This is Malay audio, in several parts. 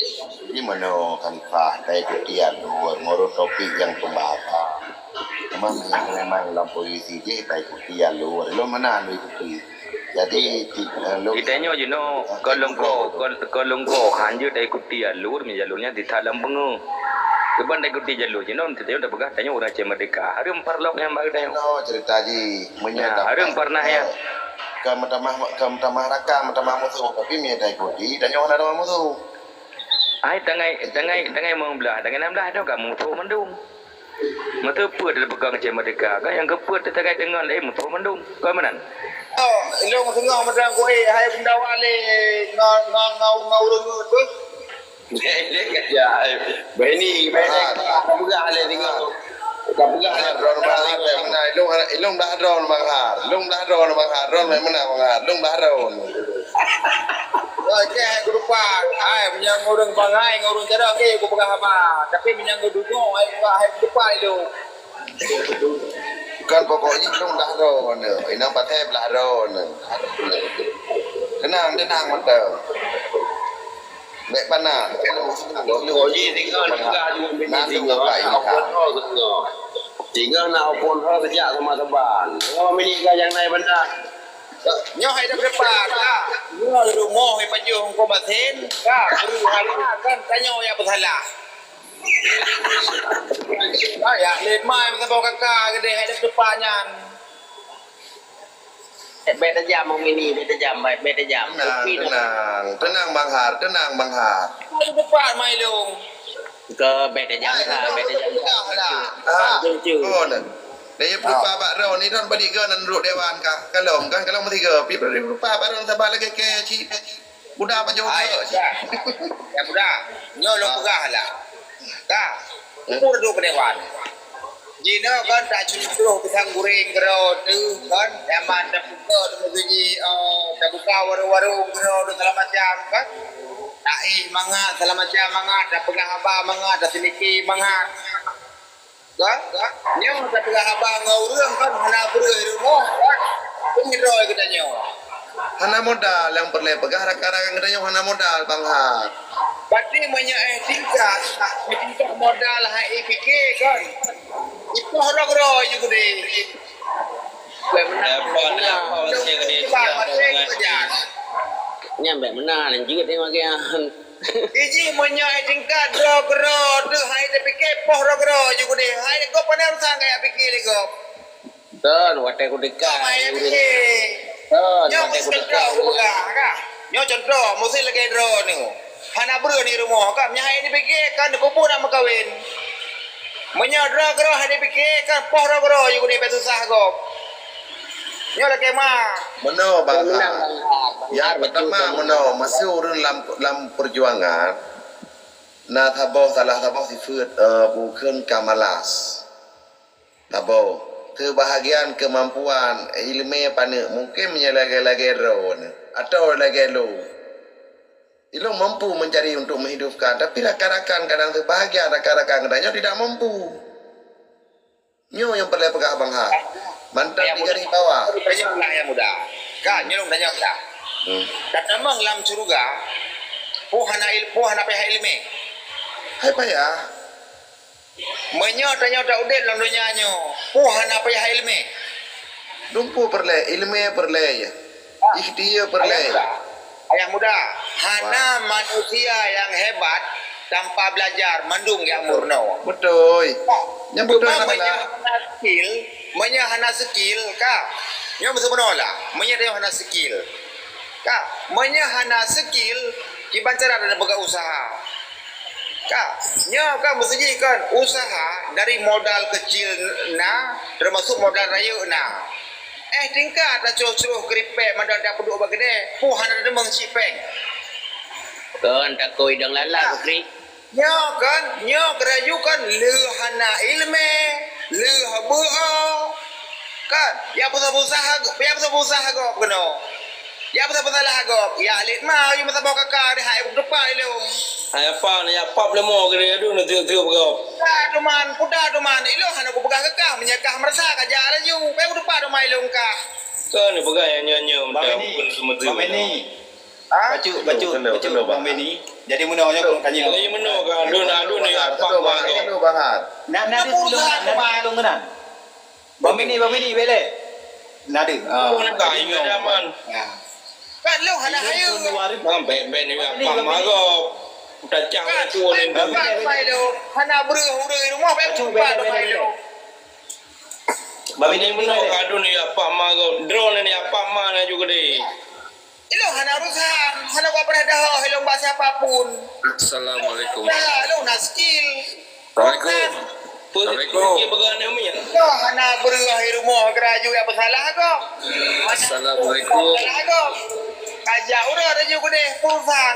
Jadi mana khalifah dari kutian luar ngurus topik yang pembahas. Memang dalam posisi je dari kutian luar. Lo mana lu ikuti. Jadi lo Itanya you know kalau kau hanya dah ikuti jalur, jalurnya di dalam bengu. Keban dah ikuti jalur, you know, kita dah pegang tanya orang cuma merdeka. Hari parlok yang baru dah. no cerita ji Ya, hari pernah ya. Ke mata raka mata musuh tapi mi dah ikuti tanya orang ada musuh. Ai tangai mau belah, tangai nam belah dah kamu tu mendung. Mata put dah pegang cuma merdeka. Kan yang keput terkait dengan mutu mendung. Kau mana? Oh, ilong tengah macam kau hai benda wale ngau rungut tu. Dia kerja. Beni kamu gak hal tengok. Kamu gak hal Ron balik mana ilung dah ron manghar. Ilung dah ron manghar. Ron mana manghar. Ilung dah ron. Okey, aku lupa. Hai menyang orang bangai ngurung cara ke aku pegang apa. Tapi menyang duduk hai lupa itu. Bukan pokoknya ilung dah ron. Inang pateh belah ron. Tenang mantap. Baik pana. Kau je tengok juga beni tengok. Tengok nak pun hal sejak sama teban. Kau beni kan yang naik benar. Nyo hai dah depan ka. Nyo rumah hai pajung ko batin ka. Beri hala kan tanyo ya bersalah. Ya let mai masa bawa kakak gede hai dah depannya. Beta jam mini, beta jam. Tenang Bang Har. Hai depan mai long. Ke beta jam Oh nah. Dia berupa Pak Ron ni kan bertiga dan duduk dewan kalau bertiga pi berupa Pak Ron sabar lagi ke cik budak apa juga Ya budak nyo lo pegah lah ka umur duduk ke dewan jina kan tak curi pisang goreng kero tu kan zaman dah buka menuju dah buka warung-warung kero segala macam kan mangat segala macam mangat dah pegah apa mangat dah sedikit mangat kan nyo dah pegah abang ngau reung kan hana bereu rumah kan pengiroi kita nyo hana modal yang perlu pegah rakan-rakan kita hana modal Bang Har berarti banyak tingkat modal hai fikir kan itu horo-horo juga deh nyampe benar dan juga tengok dia. Iji banyak tingkat horo-horo tu hai fikir horo-horo juga deh hai kau pandai usah kayak fikir kau Ton, watai ku dekat. Mai fikir nyo mesti contoh buka kan nyo contoh mesti lagi drone ni hana bro ni rumah kan nya hai fikir kan kumpul nak kawin menyadra gero hari fikir kan pohro-gero juga ni susah kau nyo lagi mah Meno Bang Har yang pertama meno masih urun dalam perjuangan na thabo salah thabo sifat bukan kamalas thabo kebahagiaan kemampuan ilmu pana mungkin menyalagai ron atau lagi lo ilmu mampu mencari untuk menghidupkan tapi rakan-rakan kadang terbahagia rakan-rakan kadangnya tidak mampu nyo yang perlu pegang Bang Har mantap di garis bawah tanya lah yang muda kan nyolong tanya lah dan memang lam surga hana pihak ilmu hai payah menyo tanya tak udah dalam dunia nyo hana pihak ilmu dumpu perlu ilmu perlu ya ikhtiar perlu ayah muda hana manusia yang hebat tanpa belajar mendung yang murno betul yang betul hana skill ka nyo mesti menolak dia hana skill ka hana skill kiban cara ada buka usaha ka nyo ka mesti kan usaha dari modal kecil termasuk modal rayu tingkat dah curuh keripek modal dah penduk bagede hana demeng cipeng Ton, tak kau hidang lala kri. Nyo kerayu kan le hana ilme le habua kan ya usaha go keno ya lah go ya lit mau you mata bawa kakak dia hai depan lu Ay apa ni apa lemo kri aduh nanti bergop. Kuda duman ilo hana ko pegang kakak menyakah merasa kaja ada you pe depan rumah lu kah Ton ni pegang nyo-nyo Bang ini. ah Bacu Bang Beni. Jadi menanya belum tanya. Lagi mana kan adu ni apa bang? Itu bahan. Nadi tolong kena. Bamini bele. Nadi. Mana kaya ke zaman? Kan lu hana hayu. Bang ben ni apa mago? Dah cang tu ni. Kan mai lu hana buru rumah pe cuba lu mai lu. Bamini mana adu ni apa mago? Drone ni apa mana juga deh. Lu hana urusan, hana kau pernah dah helong bahasa apapun. Assalamualaikum. Dah lu nak skill. Assalamualaikum. Assalamualaikum. Bagaimana ni? Kau hana buru rumah keraju apa salah kau? Assalamualaikum. Salah kau. Kajak urang ada juga deh urusan.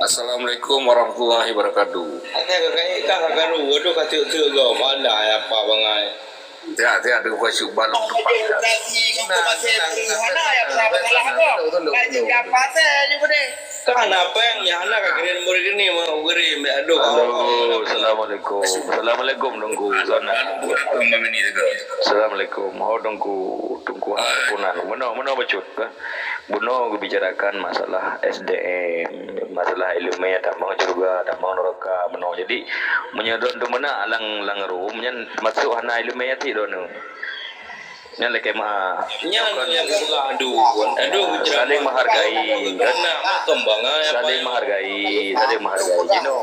Assalamualaikum warahmatullahi wabarakatuh. Kakak kakak lu, aduh kata kau mana apa bangai? Tidak ada kuasa balok depan. Kan apa yang nyana kakak murid ini mau kirim aduh. Halo, assalamualaikum. Assalamualaikum dongku sana. Assalamualaikum. Oh dongku punan. Mana bacut kan? Buno bicarakan masalah SDM, masalah ilmu ya tamang juga tamang neraka meno. Jadi menyedot tu mana alang langaru menyen masuk hana ilmu ya ti dono. Nya leke ma. Nya yang aduh Saling menghargai. Karena kembangan Saling menghargai. Jino.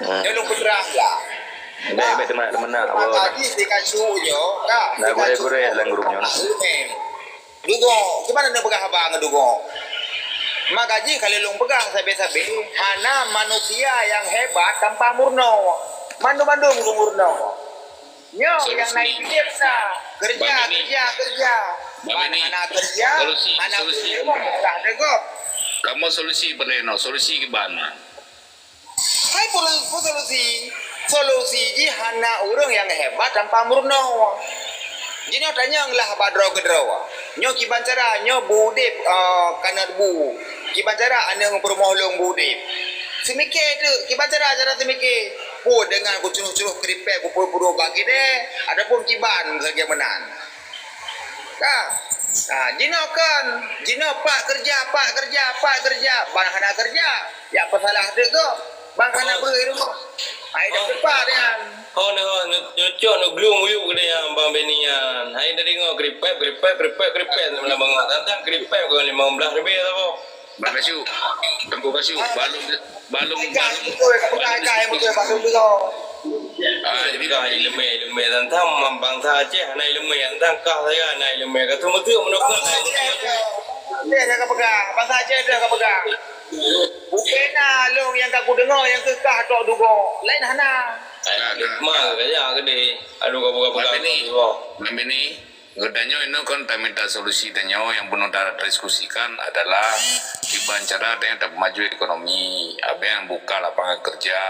Dia lu berah lah. Be teman-teman apa. Tadi dikasih yo, kak. Nah gore lang grupnya. Dugo, gimana nak pegang abang dugo? Magaji kalau lu pegang sabe-sabe, hana manusia yang hebat tanpa murno. Mandu-mandu murno. Nyo yang naik biasa, kerja. Mana kerja, mana kerja, dugo. kamu solusi bereno, solusi gimana? Hai solusi ji hana orang yang hebat tanpa murno. Jadi tanya lah badro gedro. Nyo kibancara nyo budip kana bu. Kibancara ane ngpromohlong budip. Semike tu kibancara cara semike. Bu dengan ku curuh-curuh keripek ku puru bagi deh. Adapun kiban lagi menan. Jino pak kerja. Bang hana kerja. Ya apa salah tu ko? Bang hana beru. Ai dah cepat kan. Oh nyocok no glung uyuk ke dia bang Benian. Hai dah dengar kripet malah bang tantang kripet kau 15 lebih apa? Bang Basu. Tunggu Basu. Balum. Jadi kau ilmu tantang mambang saja. Nai ilmu tantang kau saya nai ilmu kau tu menukar. Dia dah pegang. Bang saja dia dah pegang. Bukan long yang aku dengar yang kekah tok dugo. Lain hana. Mak kerja ke deh. Aduh kau buka Membini, godanya ini kan tak minta solusi dan yang penuh diskusikan adalah gimana cara dengan dapat maju ekonomi, apa yang buka lapangan kerja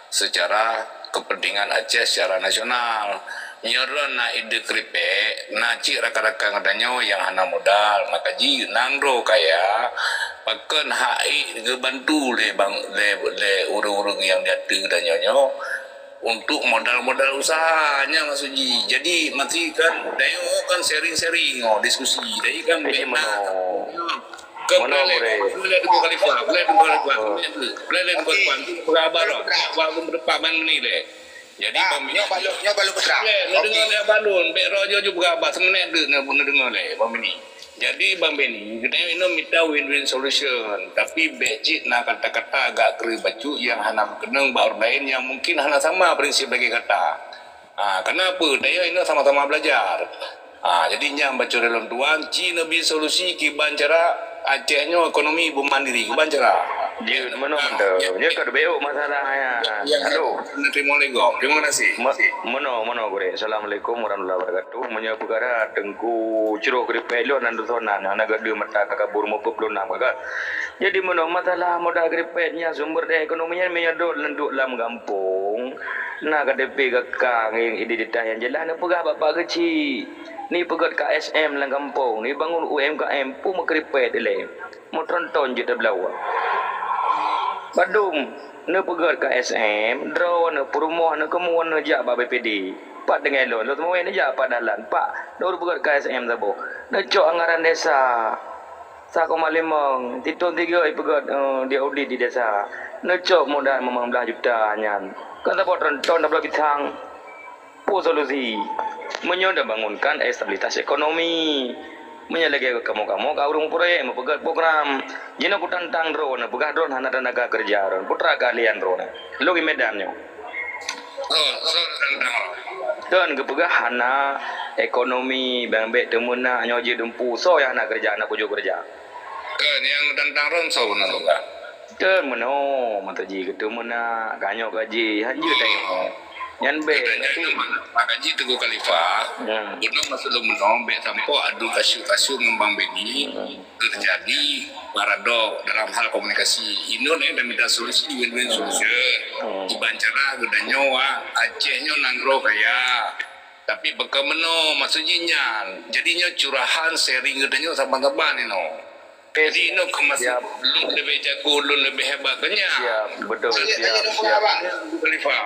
secara kepentingan Aceh secara nasional. Nyoron na ide kripe, na cik raka-raka ngadanya yang hana modal, maka ji nangro kaya pakan hai gebantu le bang le urung-urung yang diatu dan nyonyo untuk modal-modal usahanya Mas Uji. Jadi mati kan dayo kan sharing-sharing diskusi. Dai kan bena. Boleh dua kali faham, boleh berapa ni le. Jadi nyo balu putra. Nak dengar le balun, be rojo juga berapa semenit tu nak dengar le bang Beni. Jadi bang Beni, kita ini minta win-win solution, tapi becik nak kata-kata agak keri baju yang hana kenang baur lain yang mungkin hana sama prinsip lagi kata. Kenapa? Dia ini sama-sama belajar. Jadi yang baca dalam tuan, Cina bi solusi kiban cara Acehnya ekonomi mandiri, kiban cara. Dia mana mantap. Dia kada beok masalahnya. Halo. Terima lego. Terima kasih. Mana gore. Assalamualaikum warahmatullahi wabarakatuh. Menya perkara tengku ciro gripelo nandu sonan ana gade mata kakabur mo peplunam kakak. Jadi mana masalah modal gripetnya sumber daya ekonominya menyedot lenduk lam kampung. Nak KDP kakang identitas yang jelas nak pegah bapak kecil. Ni pegat KSM lang kampung. Ni bangun UMKM pun makripet ele. Mo tronton je tablawa. Badum ne pegat KSM, draw ne perumahan ne kemuan ne jak ba BPD. Pak dengan lo semua ni jak pak dalan. Pak dah pegat KSM sabo. Ne cok anggaran desa. 1,5 titun 3 ipegat dia audit di desa. Necok modal 15 juta nyan. Kan tak buat renton dah bagi tang. Po solusi menyoda bangunkan stabilitas ekonomi. Menyalagi kamu-kamu kau urung proyek mempegat program. Jina ku tantang drone, pegah drone hana tenaga kerja drone. Putra kalian drone. Logi medannya. Oh, so tentang Dan kepegah hana ekonomi bambek temuna nyoje dempu so yang nak kerja anak pujuk kerja. kan yang tentang ronso benar juga. Dan meno mataji ketemuna kanyo gaji hanje tengok. Nyan be Katanya makaji Teguh Khalifah, benar masuk menom be sampo adu kasu ngembang beni terjadi paradok dalam hal komunikasi. Indo nih dan minta solusi di win-win solution. Di Bancara gedanya Acehnya nanggro kaya. Tapi bekameno maksudnya jadinya curahan sharing gedanya sama teman no. Jadi ini kemas lu lebih jago, lu lebih hebat kenya. Siap, betul. Siap. Khalifah.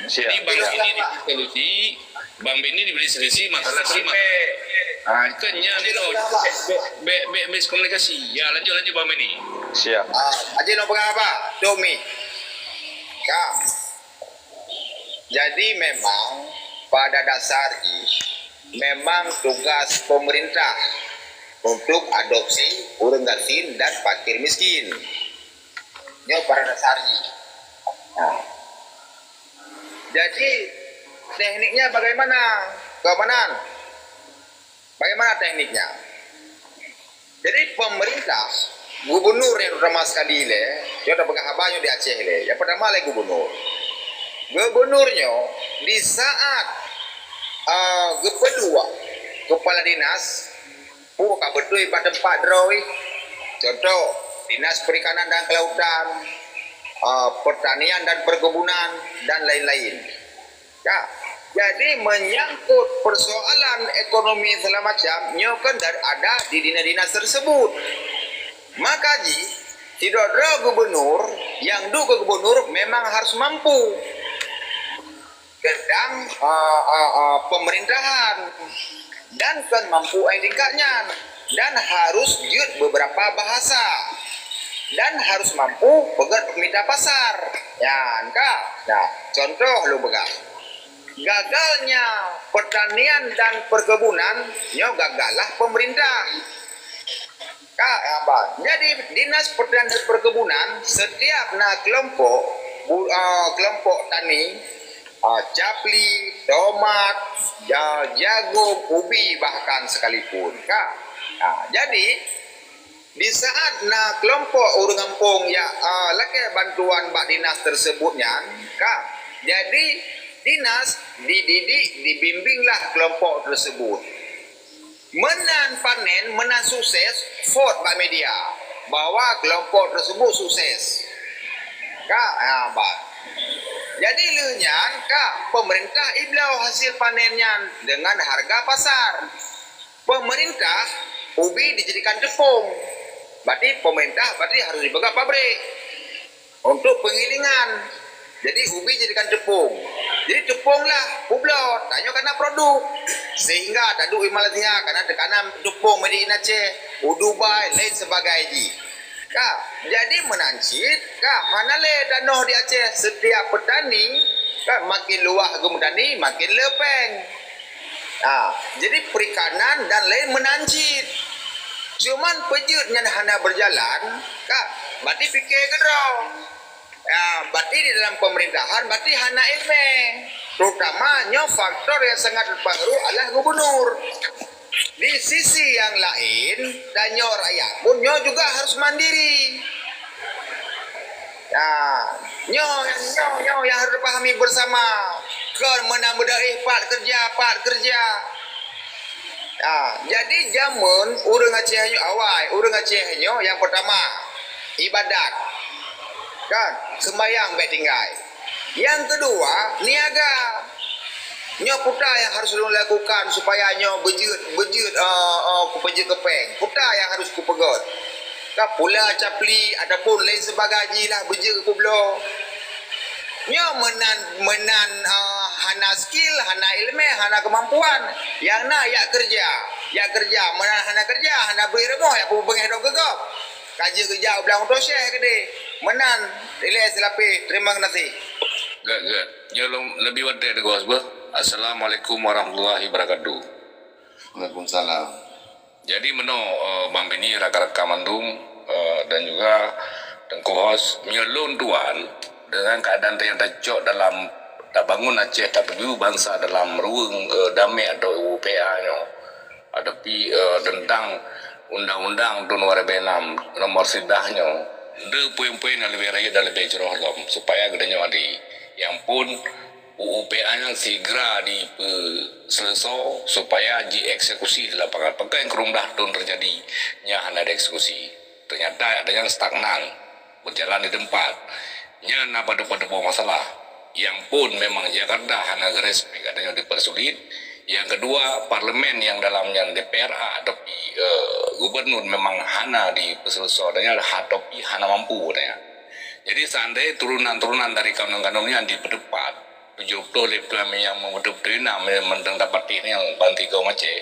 Siap. Jadi bang ini diberi solusi, bang Beni diberi solusi masalah terima. Kenya ni lo, miskomunikasi. Ya lanjut bang Beni. Siap. Aja nak pegang apa? Domi. Kak. Jadi memang pada dasarnya memang tugas pemerintah untuk adopsi urang gasin dan fakir miskin. Ini pada dasarnya. Nah. Jadi tekniknya bagaimana? Keamanan. Bagaimana tekniknya? Jadi pemerintah, gubernur yang utama sekali le, dia ada pegang abahnya di Aceh le. Yang pertama le gubernur. Gubernurnya di saat kedua kepala dinas buka betul pada tempat droi. Contoh dinas perikanan dan kelautan, pertanian dan perkebunan dan lain-lain. Ya, jadi menyangkut persoalan ekonomi segala macam, nyokan ada di dinas-dinas tersebut. Maka tidak ada gubernur yang ke gubernur memang harus mampu gedang pemerintahan dan kan mampu tingkatnya dan harus jut beberapa bahasa dan harus mampu pegat minta pasar ya kak. Nah contoh lu pegang gagalnya pertanian dan perkebunan nyo gagalah pemerintah kak apa jadi dinas pertanian dan perkebunan setiap kelompok tani capli, tomat, jagung, ubi bahkan sekalipun kak. Nah, jadi di saat kelompok urang kampung ya laki bantuan bak dinas tersebutnya kak. Jadi dinas dididik dibimbinglah kelompok tersebut. Menan panen, menan sukses, vote bak media bahwa kelompok tersebut sukses. Kak, Mbak. Jadi leunyan kak pemerintah iblau hasil panennya dengan harga pasar. Pemerintah ubi dijadikan tepung. Berarti pemerintah harus dibuka pabrik untuk penggilingan. Jadi ubi jadikan tepung. Jadi tepunglah publot. Tanya karena produk. Sehingga tadu Malaysia karena tekanan tepung made in Aceh, Dubai lain sebagainya. Kak, jadi menancit, kak, mana le tanah di Aceh setiap petani, kak makin luas gemudani makin lepeng. Nah, jadi perikanan dan lain menancit. Cuman pejutnya hana berjalan, kak, berarti fikir kedong. Ya, berarti di dalam pemerintahan berarti hana ilme. Terutamanya faktor yang sangat berpengaruh adalah gubernur. Di sisi yang lain, dan nyo rakyat pun nyo juga harus mandiri. Ya, nyo yang harus dipahami bersama. Menambah part kerja. Ya, jadi zaman urang Aceh awal, urang Aceh yang pertama ibadat, kan sembahyang baik tinggal. Yang kedua niaga. Nyo puta yang harus lakukan supaya nyo bejut kupejut kepeng. Puta yang harus kupegot. Kak pula capli ataupun lain sebagainya lah bejut kublo. Nyo menan hana skill, hana ilmu, hana kemampuan. Yang nak ya kerja. Ya kerja, mana hana kerja, hana beri remah, ya pun pengen dok gegap. Kaji kerja belang untuk share ke dia. Menan, relay selapi, terima kasih. Gak. Nyolong lebih wadah deh gos, Assalamualaikum warahmatullahi wabarakatuh. Waalaikumsalam. Jadi Bang Beni rakan-rakan Mandung dan juga Tengku Hos menyelun tuan dengan keadaan yang tercok dalam tak bangun Aceh tak pergi bangsa dalam ruang damai atau UPA nya hadapi tentang undang-undang tahun 2006 nomor sidahnya de poin-poin yang lebih raya dan lebih jeroh supaya gedenya wadi yang pun UPA nya segera diselesaikan supaya dieksekusi di lapangan. Apakah yang kurang dah tahun terjadinya hanya dieksekusi ternyata ada yang stagnan berjalan di tempat nya napa pada masalah yang pun memang Jakarta hanya geres adanya dipersulit. Yang kedua parlemen yang dalamnya DPRA atau gubernur memang hana diperselesaikan adanya hatopi hana mampu adanya. Jadi seandainya turunan-turunan dari kanon-kanonnya di depan 70 leplam yang betul-betul mentang dapat ini yang banti kau Aceh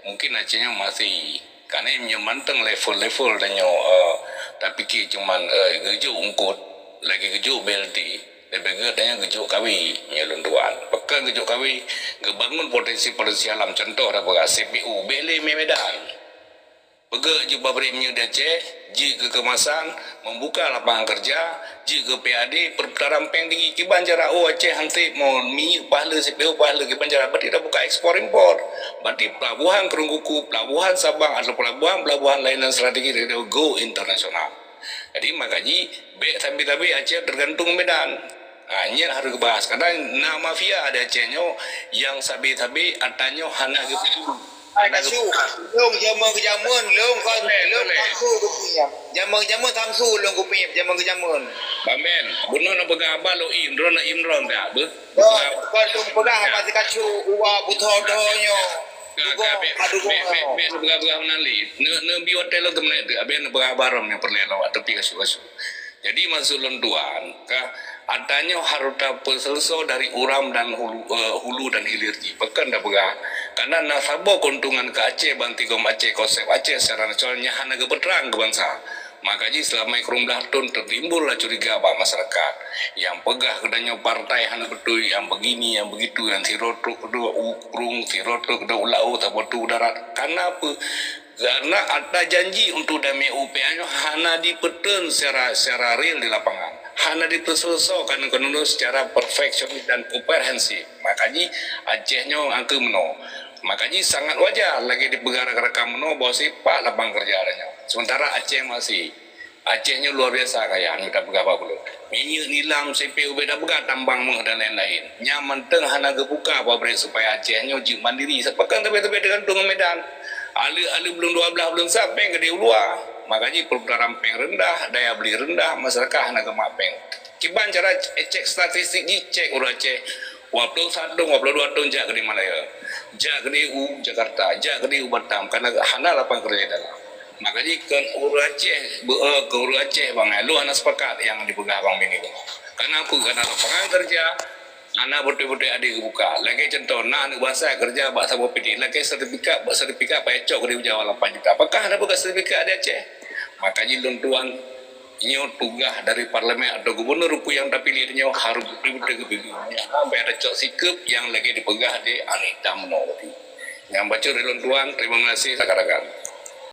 mungkin Acehnya masih karena yang mentang level-level dan tapi cuman geju ungkut lagi geju belti lebih tanya gejuk kawi nyelun tuan pekan gejuk kawi ngebangun potensi alam contoh dah beras CPU beli Medan pega jumpa berimnya Aceh ji ke kemasan membuka lapangan kerja ji ke PAD perputaran peng tinggi ki banjara Aceh hanti mau minyak pahala CPU pahala ki banjara berarti dah buka ekspor impor berarti pelabuhan Kerungkuku pelabuhan Sabang atau pelabuhan lain dan strategi dia go internasional. Jadi makanya tapi Aceh tergantung Medan. Hanya harus bahas kadang nama mafia ada Acehnya yang sabi-sabi atanya hana gitu. Kasu, long jamun, long tamsu kupinya. Jamun tamsu long kupinya, jamun. Bamen, bunuh na pagaba lo imron dah be. Kalau pegah pasti kacu uwa butuh donyo. Be nali. Ne bihotel lo temne aben pagabarom yang perlelo atau kasu. Jadi masuk lenduan adanya harta selesai dari uram dan hulu dan hilir pekan dah begah karena nasabah keuntungan ke Aceh bantigom Aceh konsep Aceh secara nasionalnya hanya kebeterang ke bangsa makanya selama kurang tahun tertimbullah curiga pak masyarakat yang pegah kedanya partai hanya betul yang begini yang begitu yang sirotruk kedua ukrung sirotruk kedua ulau tak betul darat karena apa karena ada janji untuk damai UPA-nya hanya dipeten secara real di lapangan hanya diperselesaikan konon secara perfeksionis dan komprehensif makanya Acehnya angka meno makanya sangat wajar lagi di negara rekam meno bahwa sifat lapangan kerja adanya sementara Aceh masih Acehnya luar biasa kaya kita berapa belum minyak nilam CPU beda bega tambang dan lain-lain nyaman teng hana gebuka pabrik supaya Acehnya uji mandiri sepekan tapi dengan tunggu Medan ali belum 12 belum sampai ke luar makanya perputaran peng rendah daya beli rendah masyarakat hana gemapeng kiban cara cek statistik cek urang Aceh 21 22 tahun jak di Malaya jak di Jakarta jak di Batam karena hana lapang kerja dalam makanya ke urang Aceh bang lu hana sepakat yang dipegang bang Beni karena aku karena lapangan kerja anak betul-betul ada buka lagi contoh anak bahasa kerja bahasa BPD lagi sertifikat pecok di Jawa 8 juta apakah ada bekas sertifikat di Aceh makanya luntuan ini tugas dari parlemen atau gubernur yang terpilihnya harus betul-betul kebingungannya sampai ada cok sikap yang lagi dipegang di Anita Menowati yang baca di luntuan terima kasih rekan-rekan.